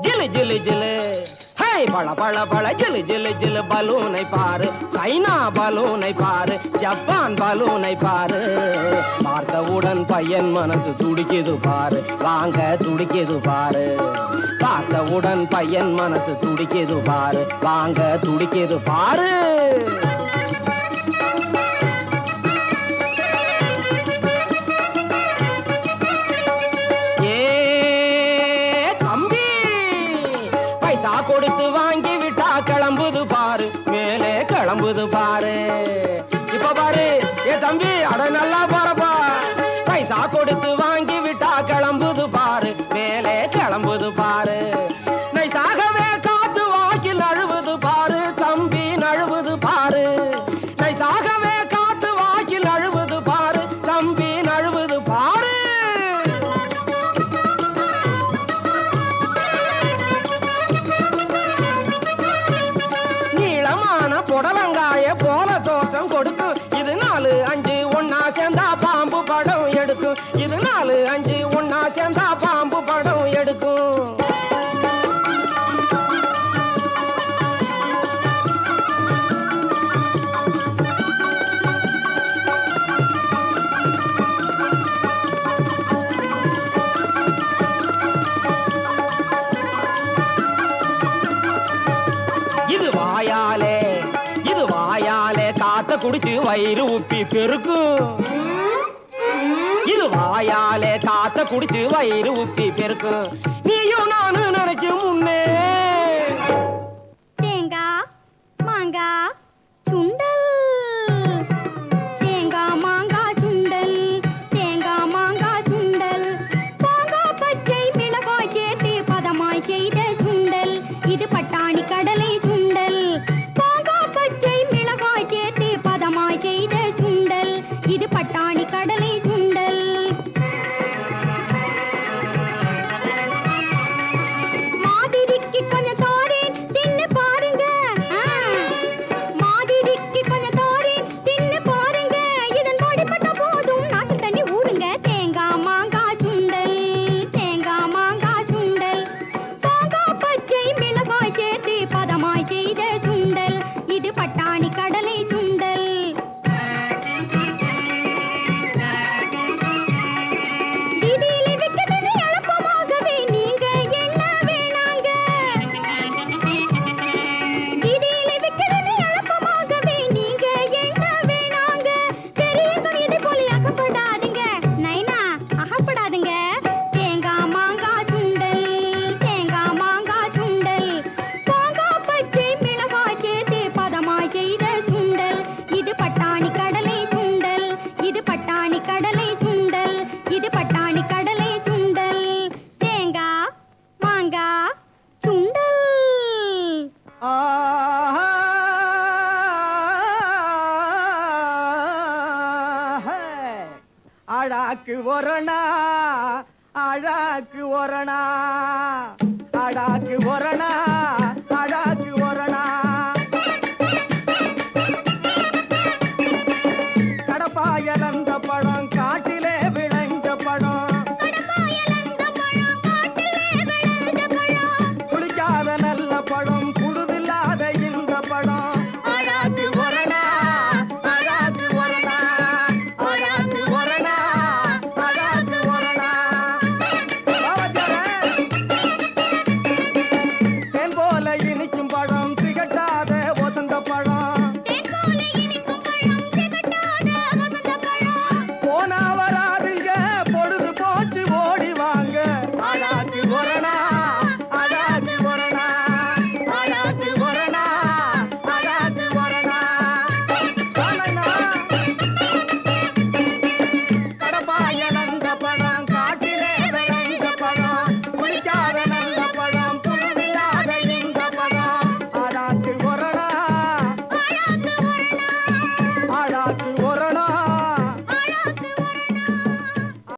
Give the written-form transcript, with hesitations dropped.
ஜிலு ஜிலு ஜிலு ஹே பள பள பள ஜிலு ஜிலு ஜிலு பலூனை பாரு சைனா பலூனை பாரு ஜப்பான் பலூனை பாரு பார்த்தவுடன் பையன் மனசு துடிக்குது பாரு வாங்க துடிக்குது பாரு பார்த்தவுடன் பையன் மனசு துடிக்குது பாரு வாங்க துடிக்குது பாரு கொடுத்து வாங்கி விட்டா கிளம்புது பாரு மேலே கிளம்புது பாரு இப்ப பாரு ஏ தம்பி அட நல்லா பாருப்பா பைசா கொடுத்து வாங்கி விட்டா கிளம்புது பாரு மேலே கிளம்புது பாரு நைசாகவே காத்து வாக்கில் அழுவது பாரு தம்பி நழுவுது பாரு நைசாகவே காத்து வாக்கில் அழுவது பாரு தம்பி நழுவுது பாரு புடலங்காய போல தோட்டம் கொடுக்கும் இது 4 5 ஒன்னா சேர்ந்தா பாம்பு படம் எடுக்கும் இது 4 5 ஒன்னா சேர்ந்தா பாம்பு படம் எடுக்கும் இது வாயாலே காத்த குடிச்சு வயிறு உப்பி பெருக்கும் இது வாயாலே காத்த குடிச்சு வயிறு உப்பி பெருக்கும் நீயும் நானும் நினைக்கும் முன்னே தேங்காய் மாங்காய் சுண்டல் தேங்காய் மாங்காய் சுண்டல் தேங்காய் மாங்காய் சுண்டல் மாங்காய் பச்சை மிளகாய் சேர்த்து பதமாய் செய்த சுண்டல் இது பட்டாணி கடலை சுண்டல் செய்த சுண்டல் இது பட்டாணி கடலை சுண்டல் மாதிரிக்கு கொஞ்சம் தோரேன் தின்னு பாருங்க மாதிரிக்கு கொஞ்சம் தோரேன் தின்னு பாருங்க இதன் படிப்பட்ட போதும் நாட்டு தண்ணி ஊறுங்க தேங்காய் மாங்காய் சுண்டல் தேங்காய் மாங்காய் சுண்டல் மாங்காய் பச்சை மிளகாய் சேர்த்து பதமாய் செய்த சுண்டல் இது பட்டாணி கடலை சுண்டல் அழாக்கு ஒரணா